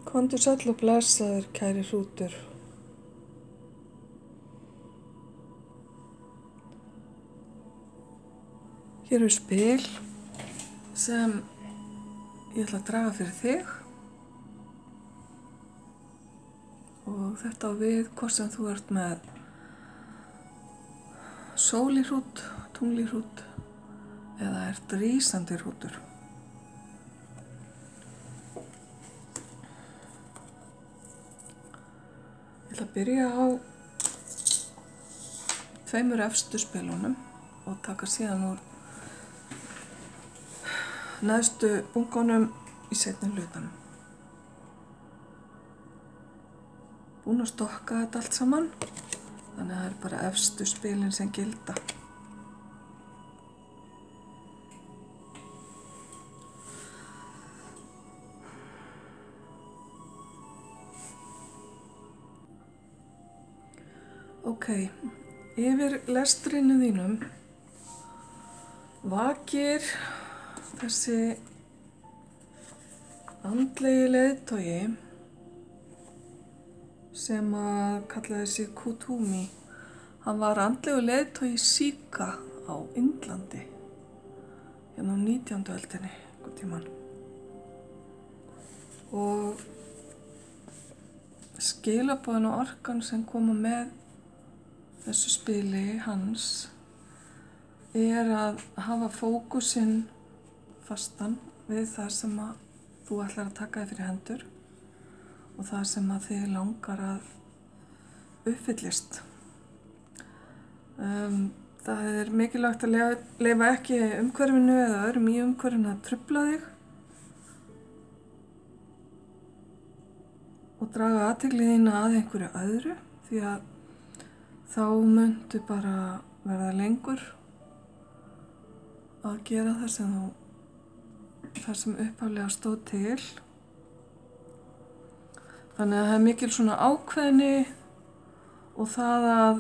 Komdu sæll og blessaður, kæri hrútur. Hér spil sem ég ætla að draga fyrir þig og þetta á við hvort sem þú ert með sólírhrút, tunglírhrút eða ert rísandi hrútur. Ég ætla að byrja á tveimur efstu spilunum og taka síðan úr neðstu bunkanum í seinni hlutanum. Búin að stokka þetta allt saman, þannig að það er bara efstu spilin sem gilda. Ok, yfir lestrinu þínum vakir þessi andlegi leiðtogi sem að kallaði sig Kuthumi. Hann var andlegu leiðtogi Sika á Indlandi, hérna á 19. öldinni, einhvern tímann. Og skilaboðin og orkan sem koma með þessu spili hans er að hafa fókusinn fastan við það sem að þú ætlar að taka þér fyrir hendur og það sem að þig langar að uppfyllist. Það er mikilvægt að leyfa ekki umhverfinu eða öðrum í umhverfinu að trufla þig og draga athygli þína að einhverju öðru, því að þá muntu bara verða lengur að gera það sem upphaflega stóð til. Þannig að það er mikil svona ákveðni og það að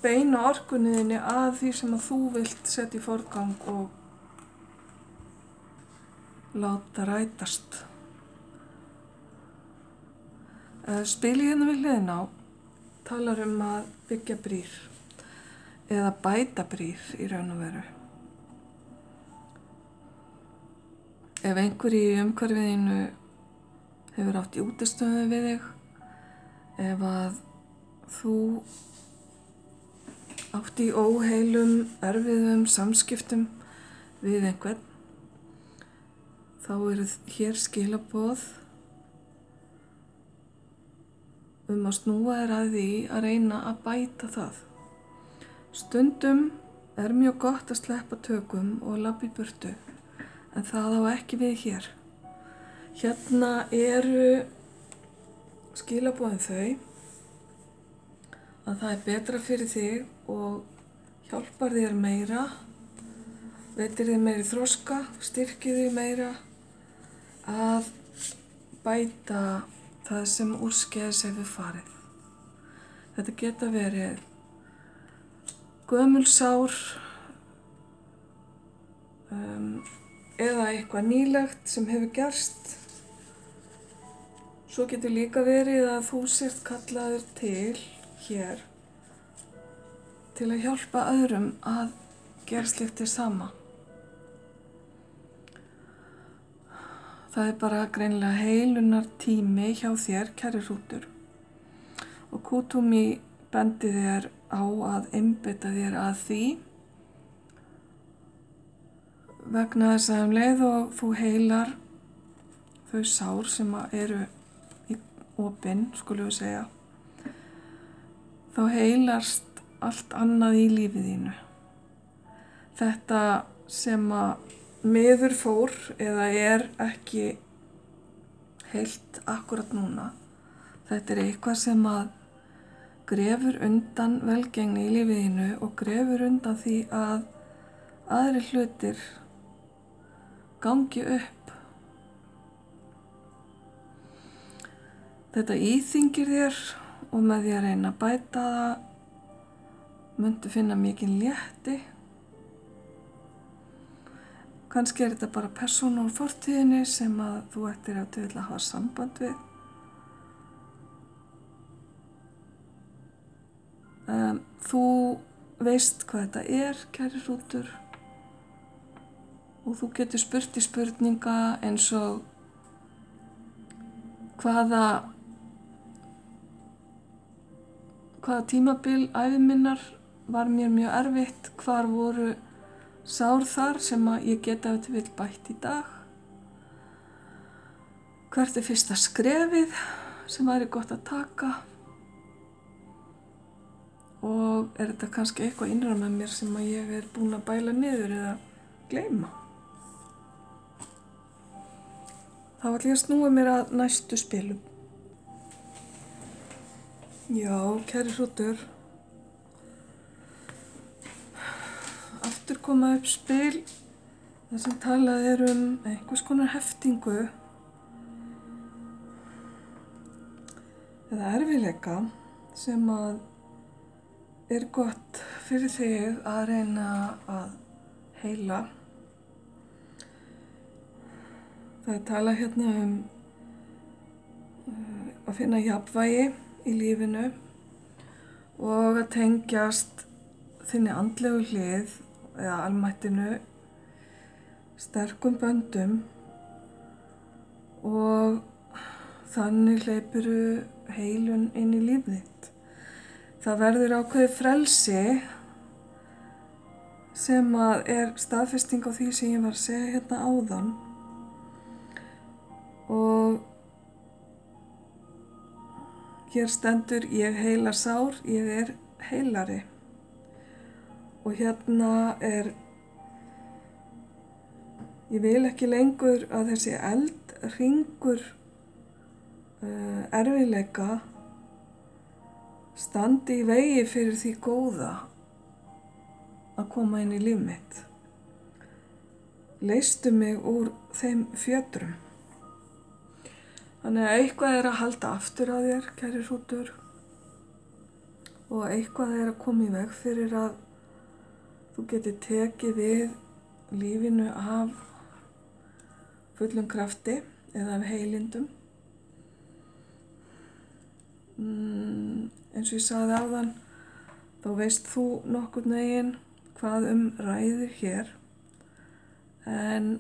beina orkunni þinni að því sem að þú vilt setja í forgang og láta rætast. Spilið hérna við hliðina á talar að byggja brýr eða bæta brýr í raun og veru. Ef einhver í umhverfiðinu hefur átt í útistöðum við þig, ef að þú átt í óheilum, erfiðum samskiptum við einhvern, þá eru hér skilaboð að snúa þér að því að reyna að bæta það. Stundum er mjög gott að sleppa tökum og labba í burtu, en það á ekki við hér. Hérna eru skilaboðin þau að það er betra fyrir þig og hjálpar þér meira, veitir þér meiri þroska, styrkir þig meira að bæta það sem úrskeiðis hefur farið. Þetta geta verið gömul sár eða eitthvað nýlegt sem hefur gerst. Svo getur líka verið að þú sért kallaður til hér til að hjálpa öðrum að gera slíkt hið sama. Það er bara greinilega heilunar tími hjá þér, kæri hrútur. Og Kuthumi bendi þér á að einbeita þér að því vegna þess að leið og þú heilar þau sár sem eru í opin, skulum við segja, þá heilast allt annað í lífið þínu. Þetta sem að miður fór eða er ekki heilt akkurat núna. Þetta er eitthvað sem að grefur undan velgengni í lífiðinu og grefur undan því að aðrir hlutir gangi upp. Þetta íþyngir þér og með því að reyna að bæta það muntu finna mikinn létti. Kannski þetta bara persóna úr fortíðinni sem að þú ættir ef til vill að hafa samband við. Þú veist hvað þetta kæri hrútur, og þú getur spurt í spurninga eins og hvaða tímabil ævi minnar var mér mjög erfitt, hvar voru sár þar sem að ég geta ef til vill bætt í dag. Hvert fyrsta skrefið sem væri gott að taka, og þetta kannski eitthvað innra með mér sem að ég búin að bæla niður eða gleyma. Þá ætla ég að snúa mér að næstu spilum. Já, kæri hrútur. Aftur koma upp spil þar sem talað einhvers konar heftingu eða erfiðleika sem að gott fyrir þig að reyna að heila. Það talað hérna að finna jafnvægi í lífinu og að tengjast þinni andlegu hlið eða almættinu sterkum böndum, og þannig hleypirðu heilun inn í líf þitt. Það verður ákveðið frelsi sem að staðfesting á því sem ég var að segja hérna áðan, og hér stendur ég heila sár, ég heilari. Og hérna ég vil ekki lengur að þessi eldhringur erfiðleika standi í vegi fyrir því góða að koma inn í líf mitt. Leystu mig úr þeim fjötrum. Þannig að eitthvað að halda aftur á þér, kæri hrútur, og eitthvað að koma í veg fyrir að þú getur tekið við lífinu af fullum krafti eða af heilindum. Eins og ég sagði áðan, þá veist þú nokkurn veginn hvað ræðir hér, en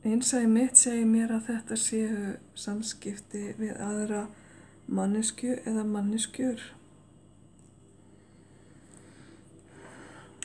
innsæi mitt segir mér að þetta séu samskipti við aðra manneskju eða manneskjur.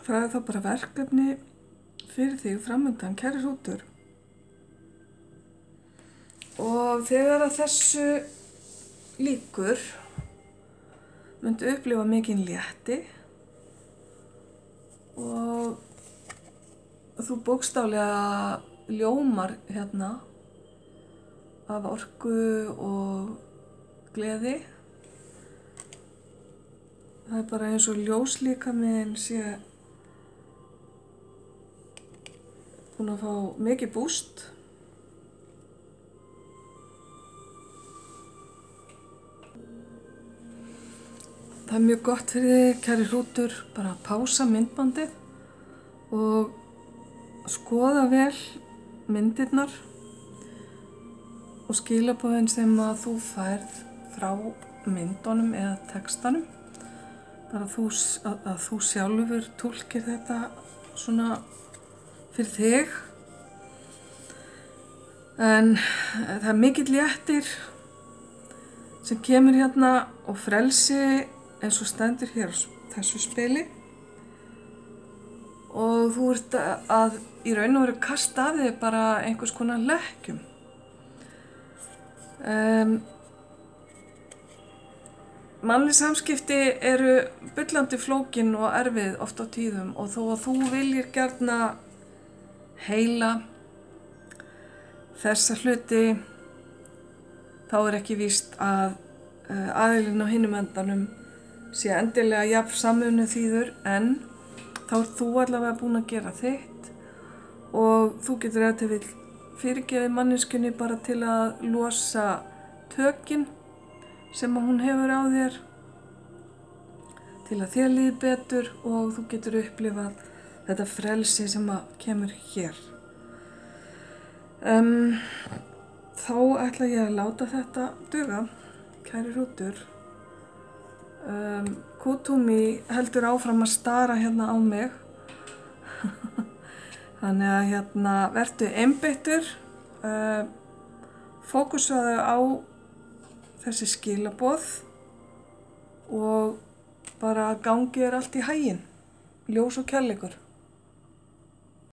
Það þá bara verkefni fyrir þig framundan, kæri hrútur. Og þegar að þessu lýkur myndu upplifa mikinn létti, og þú bókstaflega ljómar hérna af orku og gleði. Það bara eins og ljóslíkaminn sé búin að fá mikið búst. Það mjög gott fyrir þig, kæri hrútur, bara að pása myndbandið og skoða vel myndirnar og skilaboðin sem að þú færð frá myndunum eða textanum. Bara að þú sjálfur túlkir þetta svona fyrir þig. En það er mikill léttir sem kemur hérna og frelsi eins og stendur hér á þessu spili, og þú ert að í raun og veru kasta af þig bara einhvers konar lekkjum. Mannleg samskipti eru bullandi flókin og erfið oft á tíðum, og þó að þú viljir gjarna heila þessa hluti, þá ekki víst að aðilinn á hinum endanum sé endilega jafn samvinnu þýður, en þá þú allavega búin að gera þitt, og þú getur ef til vill fyrirgefið manneskjunni bara til að losa tökin sem að hún hefur á þér, til að þér líði betur, og þú getur upplifað þetta frelsi sem að kemur hér. Þá ætla ég að láta þetta duga, kæri hrútur. Kútúmi heldur áfram að stara hérna á mig. Þannig að vertu einbeittur, fókusaðu á þessi skilaboð og bara gangi þér allt í haginn. Ljós og kærleikur.